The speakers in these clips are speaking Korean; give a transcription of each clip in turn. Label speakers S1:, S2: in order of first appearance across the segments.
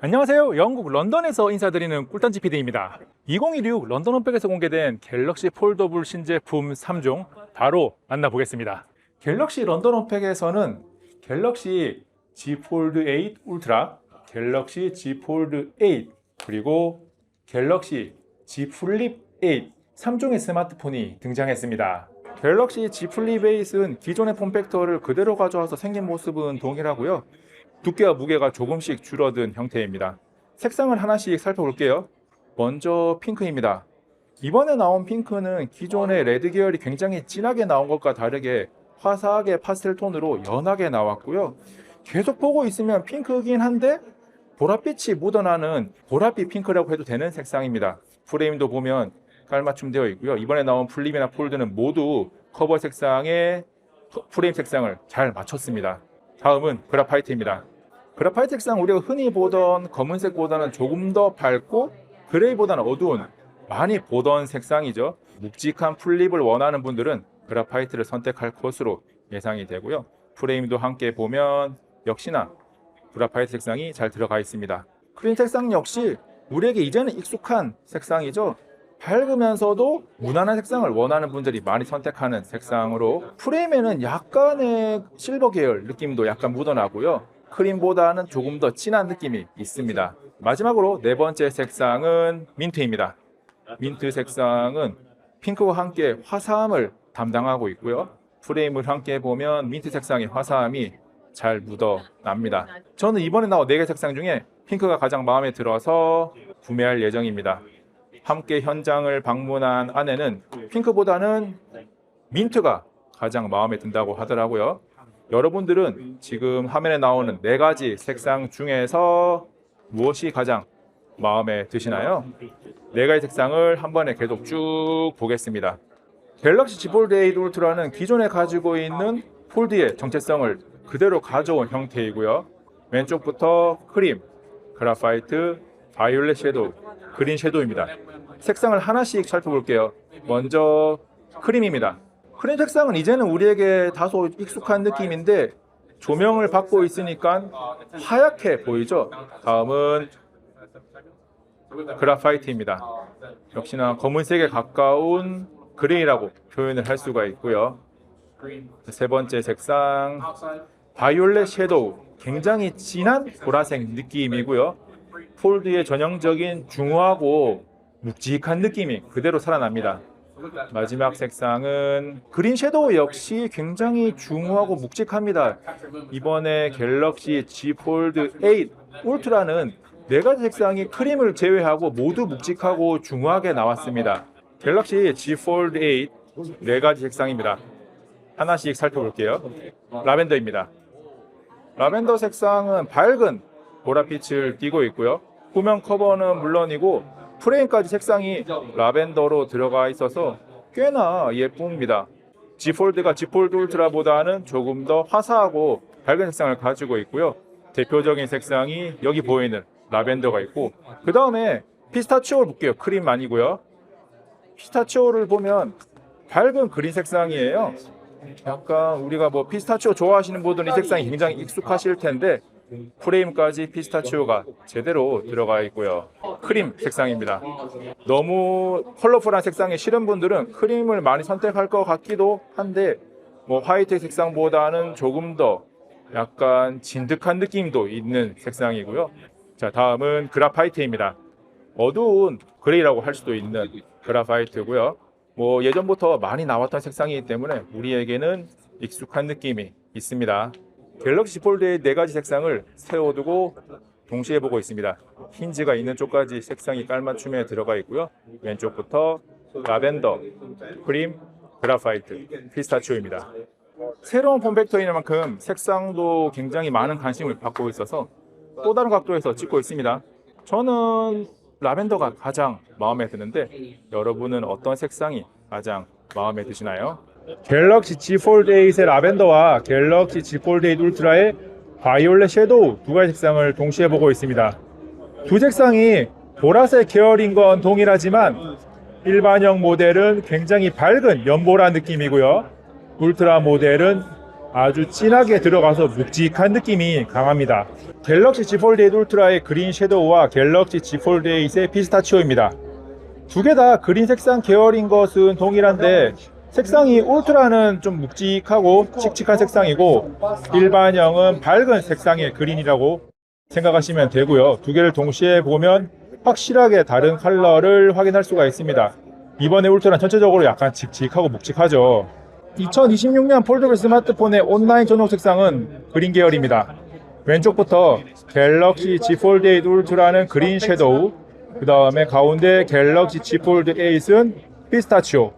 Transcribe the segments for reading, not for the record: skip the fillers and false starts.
S1: 안녕하세요. 영국 런던에서 인사드리는 꿀단지 PD입니다. 2016 런던 홈팩에서 공개된 갤럭시 폴더블 신제품 3종 바로 만나보겠습니다. 갤럭시 런던 홈팩에서는 갤럭시 Z 폴드 8 울트라, 갤럭시 Z 폴드 8, 그리고 갤럭시 Z 플립 8 3종의 스마트폰이 등장했습니다. 갤럭시 Z 플립 8은 기존의 폼팩터를 그대로 가져와서 생긴 모습은 동일하고요. 두께와 무게가 조금씩 줄어든 형태입니다. 색상을 하나씩 살펴볼게요. 먼저 핑크입니다. 이번에 나온 핑크는 기존의 레드 계열이 굉장히 진하게 나온 것과 다르게 화사하게 파스텔 톤으로 연하게 나왔고요. 계속 보고 있으면 핑크이긴 한데 보랏빛이 묻어나는 보랏빛 핑크라고 해도 되는 색상입니다. 프레임도 보면 깔맞춤되어 있고요. 이번에 나온 플립이나 폴드는 모두 커버 색상에 프레임 색상을 잘 맞췄습니다. 다음은 그래파이트입니다. 그래파이트 색상 우리가 흔히 보던 검은색보다는 조금 더 밝고 그레이보다는 어두운 많이 보던 색상이죠. 묵직한 플립을 원하는 분들은 그래파이트를 선택할 것으로 예상이 되고요. 프레임도 함께 보면 역시나 그래파이트 색상이 잘 들어가 있습니다. 크림 색상 역시 우리에게 이제는 익숙한 색상이죠. 밝으면서도 무난한 색상을 원하는 분들이 많이 선택하는 색상으로 프레임에는 약간의 실버 계열 느낌도 약간 묻어나고요. 크림보다는 조금 더 진한 느낌이 있습니다. 마지막으로 네 번째 색상은 민트입니다. 민트 색상은 핑크와 함께 화사함을 담당하고 있고요. 프레임을 함께 보면 민트 색상의 화사함이 잘 묻어납니다. 저는 이번에 나온 4개 색상 중에 핑크가 가장 마음에 들어서 구매할 예정입니다. 함께 현장을 방문한 아내는 핑크보다는 민트가 가장 마음에 든다고 하더라고요. 여러분들은 지금 화면에 나오는 4가지 색상 중에서 무엇이 가장 마음에 드시나요? 4가지 색상을 한 번에 계속 쭉 보겠습니다. 갤럭시 Z 폴드 8 울트라는 기존에 가지고 있는 폴드의 정체성을 그대로 가져온 형태이고요. 왼쪽부터 크림, 그래파이트, 바이올렛 섀도우, 그린 섀도우입니다. 색상을 하나씩 살펴볼게요. 먼저 크림입니다. 크림 색상은 이제는 우리에게 다소 익숙한 느낌인데 조명을 받고 있으니까 하얗게 보이죠? 다음은 그래파이트입니다. 역시나 검은색에 가까운 그레이라고 표현을 할 수가 있고요. 세 번째 색상 바이올렛 섀도우, 굉장히 진한 보라색 느낌이고요. 폴드의 전형적인 중후하고 묵직한 느낌이 그대로 살아납니다. 마지막 색상은 그린 섀도우 역시 굉장히 중후하고 묵직합니다. 이번에 갤럭시 Z 폴드 8 울트라는 4가지 색상이 크림을 제외하고 모두 묵직하고 중후하게 나왔습니다. 갤럭시 Z 폴드 8 4가지 색상입니다. 하나씩 살펴볼게요. 라벤더입니다. 라벤더 색상은 밝은 보랏빛을 띠고 있고요. 후면 커버는 물론이고 프레임까지 색상이 라벤더로 들어가 있어서 꽤나 예쁩니다. Z 폴드가 Z 폴드 울트라보다는 조금 더 화사하고 밝은 색상을 가지고 있고요. 대표적인 색상이 여기 보이는 라벤더가 있고, 그 다음에 피스타치오를 볼게요. 크림 아니고요. 피스타치오를 보면 밝은 그린 색상이에요. 약간 우리가 뭐 피스타치오 좋아하시는 분들은 이 색상이 굉장히 익숙하실 텐데 프레임까지 피스타치오가 제대로 들어가 있고요. 크림 색상입니다. 너무 컬러풀한 색상이 싫은 분들은 크림을 많이 선택할 것 같기도 한데 뭐 화이트 색상보다는 조금 더 약간 진득한 느낌도 있는 색상이고요. 자, 다음은 그래파이트입니다. 어두운 그레이라고 할 수도 있는 그래파이트고요. 뭐 예전부터 많이 나왔던 색상이기 때문에 우리에게는 익숙한 느낌이 있습니다. 갤럭시 Z 폴드의 4가지 색상을 세워두고 동시에 보고 있습니다. 힌지가 있는 쪽까지 색상이 깔맞춤에 들어가 있고요. 왼쪽부터 라벤더, 크림, 그래파이트, 피스타치오입니다. 새로운 폼팩터인 만큼 색상도 굉장히 많은 관심을 받고 있어서 또 다른 각도에서 찍고 있습니다. 저는 라벤더가 가장 마음에 드는데 여러분은 어떤 색상이 가장 마음에 드시나요? 갤럭시 Z 폴드 8의 라벤더와 갤럭시 Z 폴드 8 울트라의 바이올렛 섀도우 2가지 색상을 동시에 보고 있습니다. 두 색상이 보라색 계열인 건 동일하지만 일반형 모델은 굉장히 밝은 연보라 느낌이고요. 울트라 모델은 아주 진하게 들어가서 묵직한 느낌이 강합니다. 갤럭시 Z 폴드 8 울트라의 그린 섀도우와 갤럭시 Z 폴드 8의 피스타치오입니다. 두 개 다 그린 색상 계열인 것은 동일한데 색상이 울트라는 좀 묵직하고 칙칙한 색상이고 일반형은 밝은 색상의 그린이라고 생각하시면 되고요. 두 개를 동시에 보면 확실하게 다른 컬러를 확인할 수가 있습니다. 이번에 울트라는 전체적으로 약간 칙칙하고 묵직하죠. 2026년 폴더블 스마트폰의 온라인 전용 색상은 그린 계열입니다. 왼쪽부터 갤럭시 Z 폴드 8 울트라는 그린 섀도우, 그 다음에 가운데 갤럭시 Z 폴드 8은 피스타치오,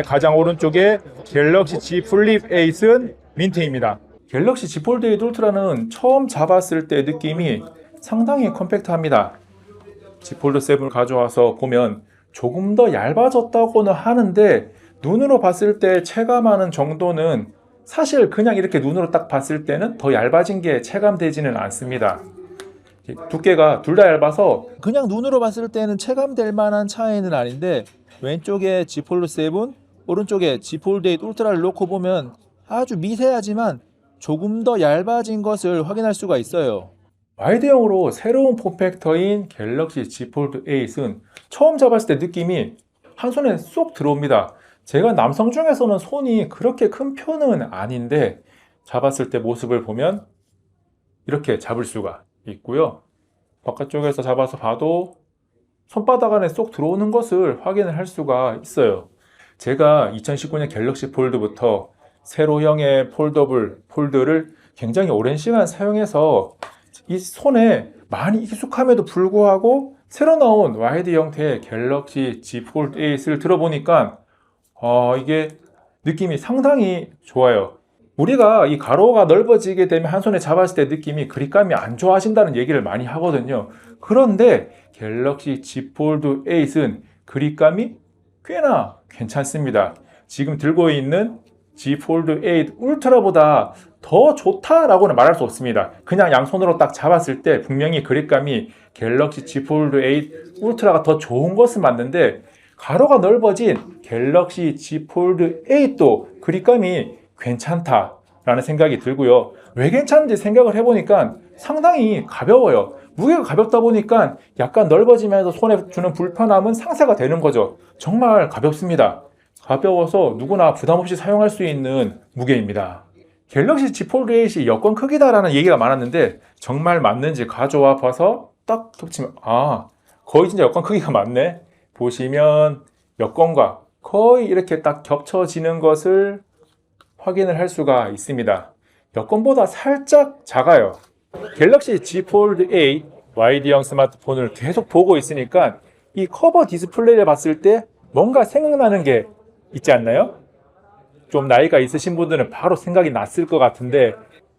S1: 가장 오른쪽에 갤럭시 Z 플립 8은 민트입니다. 갤럭시 Z 폴드 8 울트라는 처음 잡았을 때 느낌이 상당히 컴팩트합니다. Z 폴드 7을 가져와서 보면 조금 더 얇아졌다고는 하는데 눈으로 봤을 때 체감하는 정도는 사실 그냥 이렇게 눈으로 딱 봤을 때는 더 얇아진 게 체감되지는 않습니다. 두께가 둘 다 얇아서 그냥 눈으로 봤을 때는 체감될 만한 차이는 아닌데 왼쪽에 Z 폴드 7, 오른쪽에 Z 폴드 8 울트라를 놓고 보면 아주 미세하지만 조금 더 얇아진 것을 확인할 수가 있어요. 와이드형으로 새로운 폼팩터인 갤럭시 Z 폴드 8은 처음 잡았을 때 느낌이 한 손에 쏙 들어옵니다. 제가 남성 중에서는 손이 그렇게 큰 편은 아닌데 잡았을 때 모습을 보면 이렇게 잡을 수가 있고요. 바깥쪽에서 잡아서 봐도 손바닥 안에 쏙 들어오는 것을 확인을 할 수가 있어요. 제가 2019년 갤럭시 폴드부터 세로형의 폴더블 폴드를 굉장히 오랜 시간 사용해서 이 손에 많이 익숙함에도 불구하고 새로 나온 와이드 형태의 갤럭시 Z 폴드 8을 들어보니까 이게 느낌이 상당히 좋아요. 우리가 이 가로가 넓어지게 되면 한 손에 잡았을 때 느낌이 그립감이 안 좋아진다는 얘기를 많이 하거든요. 그런데 갤럭시 Z 폴드 8은 그립감이 꽤나 괜찮습니다. 지금 들고 있는 Z 폴드 8 울트라보다 더 좋다라고는 말할 수 없습니다. 그냥 양손으로 딱 잡았을 때 분명히 그립감이 갤럭시 Z 폴드 8 울트라가 더 좋은 것은 맞는데 가로가 넓어진 갤럭시 Z 폴드 8도 그립감이 괜찮다라는 생각이 들고요. 왜 괜찮은지 생각을 해보니까 상당히 가벼워요. 무게가 가볍다 보니까 약간 넓어지면서 손에 주는 불편함은 상쇄가 되는 거죠. 정말 가볍습니다. 가벼워서 누구나 부담 없이 사용할 수 있는 무게입니다. 갤럭시 Z 폴드 8이 여권 크기다라는 얘기가 많았는데 정말 맞는지 가져와 봐서 딱 겹치면 거의 진짜 여권 크기가 맞네. 보시면 여권과 거의 이렇게 딱 겹쳐지는 것을 확인을 할 수가 있습니다. 여권보다 살짝 작아요. 갤럭시 Z 폴드 8 와이드형 스마트폰을 계속 보고 있으니까 이 커버 디스플레이를 봤을 때 뭔가 생각나는 게 있지 않나요? 좀 나이가 있으신 분들은 바로 생각이 났을 것 같은데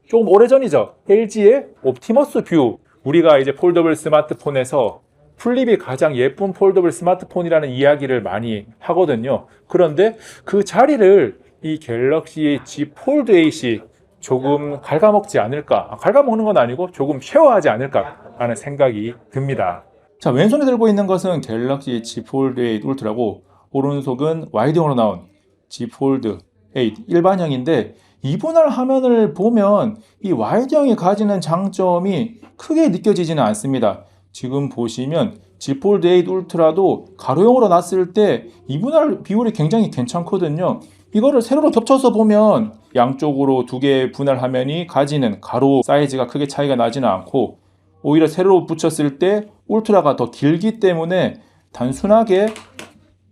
S1: 조금 오래전이죠. LG의 옵티머스 뷰. 우리가 이제 폴더블 스마트폰에서 플립이 가장 예쁜 폴더블 스마트폰이라는 이야기를 많이 하거든요. 그런데 그 자리를 이 갤럭시 Z 폴드 8이 조금 갉아먹지 않을까, 갉아먹는 건 아니고 조금 쉐어하지 않을까 라는 생각이 듭니다. 자, 왼손에 들고 있는 것은 갤럭시 Z 폴드 8 울트라고 오른손은 와이드형으로 나온 Z 폴드 8 일반형인데 이분할 화면을 보면 이 와이드형이 가지는 장점이 크게 느껴지지는 않습니다. 지금 보시면 Z 폴드 8 울트라도 가로형으로 놨을 때 이분할 비율이 굉장히 괜찮거든요. 이거를 세로로 겹쳐서 보면 양쪽으로 두 개의 분할 화면이 가지는 가로 사이즈가 크게 차이가 나지는 않고 오히려 세로로 붙였을 때 울트라가 더 길기 때문에 단순하게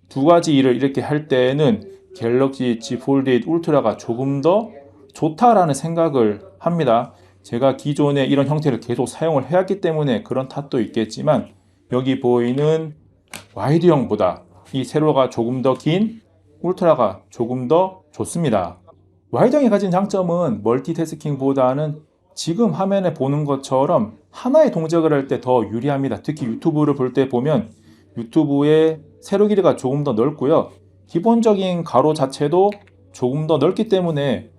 S1: 두 가지 일을 이렇게 할 때에는 갤럭시 Z 폴드 8 울트라가 조금 더 좋다라는 생각을 합니다. 제가 기존에 이런 형태를 계속 사용을 해왔기 때문에 그런 탓도 있겠지만 여기 보이는 와이드형보다 이 세로가 조금 더 긴 울트라가 조금 더 좋습니다. 와이드형이 가진 장점은 멀티태스킹보다는 지금 화면에 보는 것처럼 하나의 동작을 할 때 더 유리합니다. 특히 유튜브를 볼 때 보면 유튜브의 세로 길이가 조금 더 넓고요. 기본적인 가로 자체도 조금 더 넓기 때문에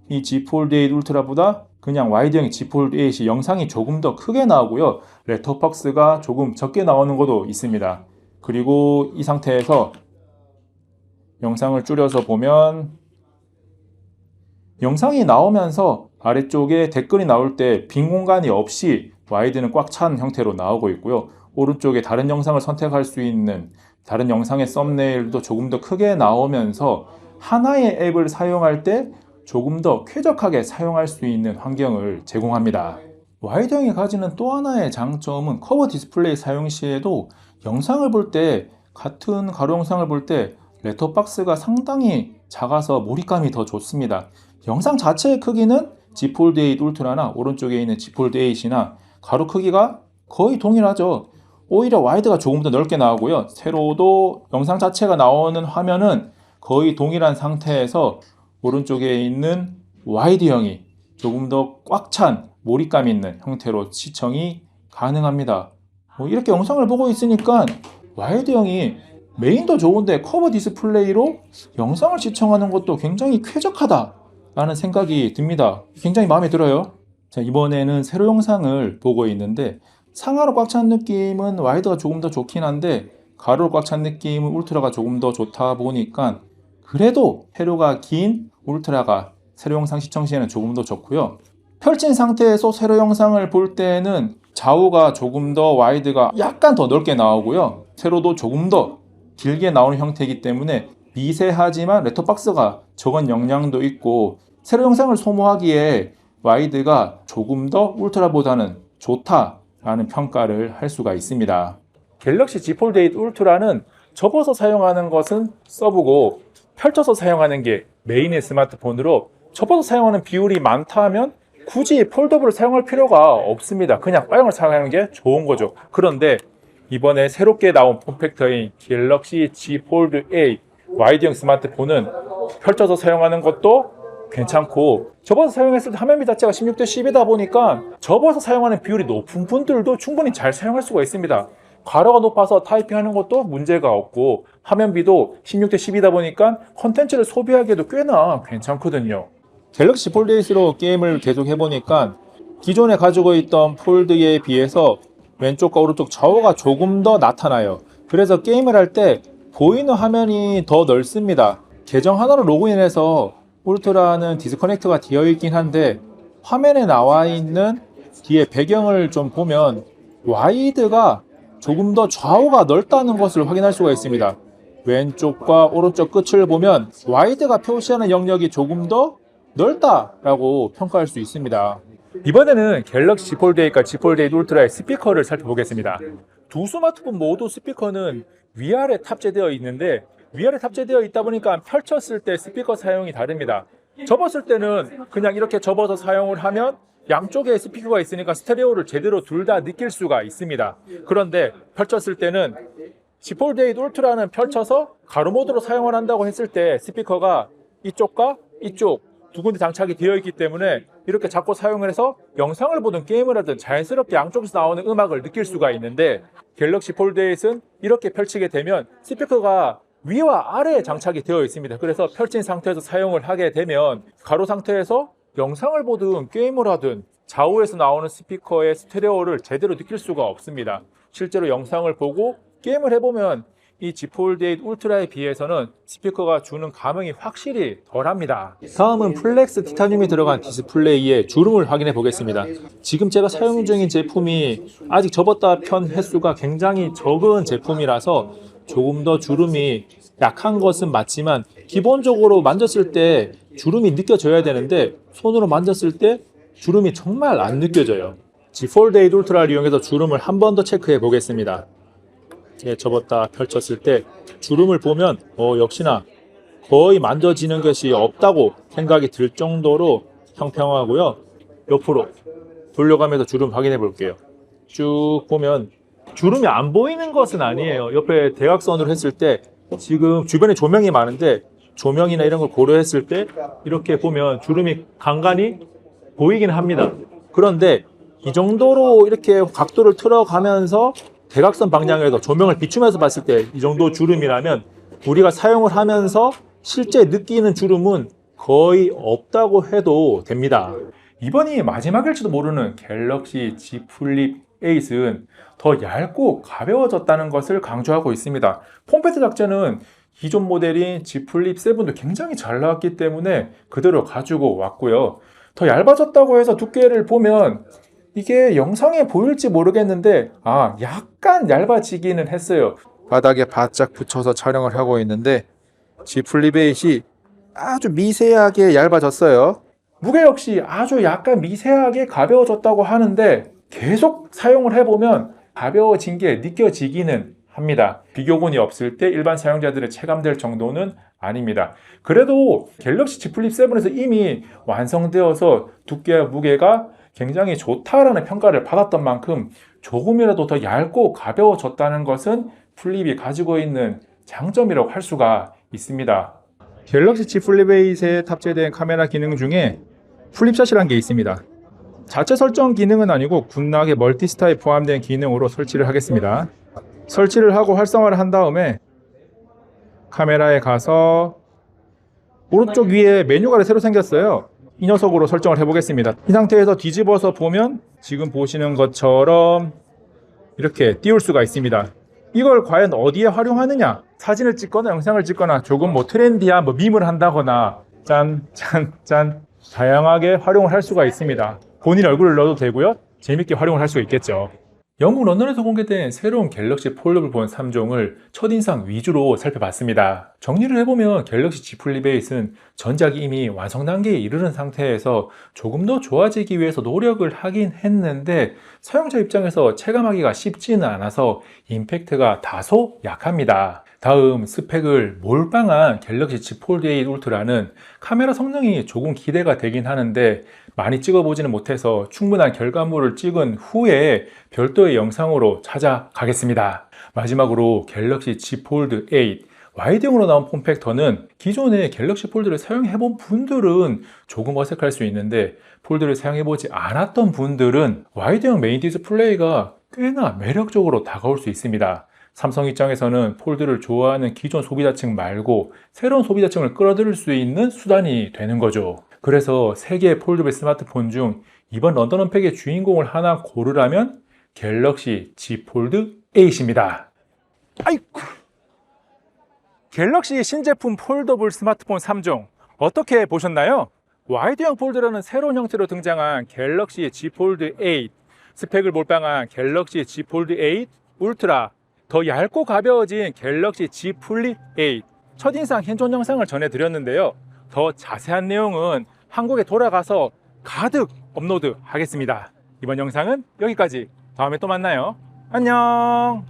S1: 이 Z 폴드 8 울트라보다 그냥 와이드형의 Z 폴드 8이 영상이 조금 더 크게 나오고요. 레터박스가 조금 적게 나오는 것도 있습니다. 그리고 이 상태에서 영상을 줄여서 보면 영상이 나오면서 아래쪽에 댓글이 나올 때 빈 공간이 없이 와이드는 꽉 찬 형태로 나오고 있고요. 오른쪽에 다른 영상을 선택할 수 있는 다른 영상의 썸네일도 조금 더 크게 나오면서 하나의 앱을 사용할 때 조금 더 쾌적하게 사용할 수 있는 환경을 제공합니다. 와이드형이 가지는 또 하나의 장점은 커버 디스플레이 사용 시에도 영상을 볼 때, 같은 가로 영상을 볼 때 렛터박스가 상당히 작아서 몰입감이 더 좋습니다. 영상 자체의 크기는 Z 폴드 8 울트라나 오른쪽에 있는 Z 폴드 8이나 가로 크기가 거의 동일하죠. 오히려 와이드가 조금 더 넓게 나오고요. 세로도 영상 자체가 나오는 화면은 거의 동일한 상태에서 오른쪽에 있는 와이드형이 조금 더 꽉 찬 몰입감 있는 형태로 시청이 가능합니다. 이렇게 영상을 보고 있으니까 와이드형이 메인도 좋은데 커버 디스플레이로 영상을 시청하는 것도 굉장히 쾌적하다 라는 생각이 듭니다. 굉장히 마음에 들어요. 자, 이번에는 세로 영상을 보고 있는데 상하로 꽉 찬 느낌은 와이드가 조금 더 좋긴 한데 가로로 꽉 찬 느낌은 울트라가 조금 더 좋다 보니까 그래도 세로가 긴 울트라가 세로 영상 시청 시에는 조금 더 좋고요. 펼친 상태에서 세로 영상을 볼 때는 좌우가 조금 더 와이드가 약간 더 넓게 나오고요. 세로도 조금 더 길게 나오는 형태이기 때문에 미세하지만 렛터박스가 적은 영향도 있고 세로 영상을 소모하기에 와이드가 조금 더 울트라보다는 좋다라는 평가를 할 수가 있습니다. 갤럭시 Z 폴드 8 울트라는 접어서 사용하는 것은 서브고 펼쳐서 사용하는 게 메인의 스마트폰으로 접어서 사용하는 비율이 많다 하면 굳이 폴더블을 사용할 필요가 없습니다. 그냥 X형을 사용하는 게 좋은 거죠. 그런데 이번에 새롭게 나온 폼팩터인 갤럭시 Z 폴드 8 와이드형 스마트폰은 펼쳐서 사용하는 것도 괜찮고 접어서 사용했을 때 화면비 자체가 16대 10이다 보니까 접어서 사용하는 비율이 높은 분들도 충분히 잘 사용할 수가 있습니다. 가로가 높아서 타이핑하는 것도 문제가 없고 화면비도 16대 10이다 보니까 컨텐츠를 소비하기에도 꽤나 괜찮거든요. 갤럭시 폴드 8로 게임을 계속 해보니까 기존에 가지고 있던 폴드에 비해서 왼쪽과 오른쪽 좌우가 조금 더 나타나요. 그래서 게임을 할 때 보이는 화면이 더 넓습니다. 계정 하나로 로그인해서 울트라는 디스커넥트가 되어 있긴 한데 화면에 나와 있는 뒤에 배경을 좀 보면 와이드가 조금 더 좌우가 넓다는 것을 확인할 수가 있습니다. 왼쪽과 오른쪽 끝을 보면 와이드가 표시하는 영역이 조금 더 넓다라고 평가할 수 있습니다. 이번에는 갤럭시 Z 폴드 8과 Z 폴드 8 울트라의 스피커를 살펴보겠습니다. 두 스마트폰 모두 스피커는 위아래 탑재되어 있는데 위아래 탑재되어 있다 보니까 펼쳤을 때 스피커 사용이 다릅니다. 접었을 때는 그냥 이렇게 접어서 사용을 하면 양쪽에 스피커가 있으니까 스테레오를 제대로 둘 다 느낄 수가 있습니다. 그런데 펼쳤을 때는 Z 폴드 8 울트라는 펼쳐서 가로 모드로 사용을 한다고 했을 때 스피커가 이쪽과 이쪽 두 군데 장착이 되어 있기 때문에 이렇게 잡고 사용을 해서 영상을 보든 게임을 하든 자연스럽게 양쪽에서 나오는 음악을 느낄 수가 있는데 갤럭시 폴드 8은 이렇게 펼치게 되면 스피커가 위와 아래에 장착이 되어 있습니다. 그래서 펼친 상태에서 사용을 하게 되면 가로 상태에서 영상을 보든 게임을 하든 좌우에서 나오는 스피커의 스테레오를 제대로 느낄 수가 없습니다. 실제로 영상을 보고 게임을 해보면 이 Z 폴드 8 울트라에 비해서는 스피커가 주는 감흥이 확실히 덜합니다. 다음은 플렉스 티타늄이 들어간 디스플레이의 주름을 확인해 보겠습니다. 지금 제가 사용 중인 제품이 아직 접었다 편 횟수가 굉장히 적은 제품이라서 조금 더 주름이 약한 것은 맞지만 기본적으로 만졌을 때 주름이 느껴져야 되는데 손으로 만졌을 때 주름이 정말 안 느껴져요. Z 폴드 8 울트라를 이용해서 주름을 한 번 더 체크해 보겠습니다. 접었다 펼쳤을 때 주름을 보면 역시나 거의 만져지는 것이 없다고 생각이 들 정도로 평평하고요. 옆으로 돌려가면서 주름 확인해 볼게요. 쭉 보면 주름이 안 보이는 것은 아니에요. 옆에 대각선으로 했을 때 지금 주변에 조명이 많은데 조명이나 이런 걸 고려했을 때 이렇게 보면 주름이 간간히 보이긴 합니다. 그런데 이 정도로 이렇게 각도를 틀어가면서 대각선 방향에서 조명을 비추면서 봤을 때 이 정도 주름이라면 우리가 사용을 하면서 실제 느끼는 주름은 거의 없다고 해도 됩니다. 이번이 마지막일지도 모르는 갤럭시 Z 플립 8은 더 얇고 가벼워졌다는 것을 강조하고 있습니다. 폼팩트 자체는 기존 모델인 Z 플립 7도 굉장히 잘 나왔기 때문에 그대로 가지고 왔고요. 더 얇아졌다고 해서 두께를 보면 이게 영상에 보일지 모르겠는데 약간 얇아지기는 했어요. 바닥에 바짝 붙여서 촬영을 하고 있는데 Z 플립 8이 아주 미세하게 얇아졌어요. 무게 역시 아주 약간 미세하게 가벼워졌다고 하는데 계속 사용을 해보면 가벼워진 게 느껴지기는 합니다. 비교군이 없을 때 일반 사용자들의 체감될 정도는 아닙니다. 그래도 갤럭시 Z 플립 7에서 이미 완성되어서 두께와 무게가 굉장히 좋다라는 평가를 받았던 만큼 조금이라도 더 얇고 가벼워졌다는 것은 플립이 가지고 있는 장점이라고 할 수가 있습니다. 갤럭시 Z 플립 8에 탑재된 카메라 기능 중에 플립샷이라는 게 있습니다. 자체 설정 기능은 아니고 군락의 멀티스타에 포함된 기능으로 설치를 하겠습니다. 설치를 하고 활성화를 한 다음에 카메라에 가서 오른쪽 위에 메뉴가 새로 생겼어요. 이 녀석으로 설정을 해보겠습니다. 이 상태에서 뒤집어서 보면 지금 보시는 것처럼 이렇게 띄울 수가 있습니다. 이걸 과연 어디에 활용하느냐? 사진을 찍거나 영상을 찍거나 조금 트렌디한 밈을 한다거나 짠 다양하게 활용을 할 수가 있습니다. 본인 얼굴을 넣어도 되고요. 재밌게 활용을 할 수 있겠죠. 영국 런던에서 공개된 새로운 갤럭시 폴더블 본 3종을 첫인상 위주로 살펴봤습니다. 정리를 해보면 갤럭시 Z 플립 8은 전작이 이미 완성 단계에 이르는 상태에서 조금 더 좋아지기 위해서 노력을 하긴 했는데 사용자 입장에서 체감하기가 쉽지는 않아서 임팩트가 다소 약합니다. 다음 스펙을 몰빵한 갤럭시 Z 폴드 8 울트라는 카메라 성능이 조금 기대가 되긴 하는데 많이 찍어보지는 못해서 충분한 결과물을 찍은 후에 별도의 영상으로 찾아가겠습니다. 마지막으로 갤럭시 Z 폴드 8 와이드형으로 나온 폼팩터는 기존의 갤럭시 폴드를 사용해본 분들은 조금 어색할 수 있는데 폴드를 사용해보지 않았던 분들은 와이드형 메인 디스플레이가 꽤나 매력적으로 다가올 수 있습니다. 삼성 입장에서는 폴드를 좋아하는 기존 소비자층 말고 새로운 소비자층을 끌어들일 수 있는 수단이 되는 거죠. 그래서 세 개의 폴더블 스마트폰 중 이번 런던 언팩의 주인공을 하나 고르라면 갤럭시 Z 폴드 8입니다. 아이쿠! 갤럭시 신제품 폴더블 스마트폰 3종 어떻게 보셨나요? 와이드형 폴드라는 새로운 형태로 등장한 갤럭시 Z 폴드 8, 스펙을 몰빵한 갤럭시 Z 폴드 8 울트라, 더 얇고 가벼워진 갤럭시 Z 플립 8, 첫인상 현존 영상을 전해드렸는데요. 더 자세한 내용은 한국에 돌아가서 가득 업로드 하겠습니다. 이번 영상은 여기까지. 다음에 또 만나요. 안녕.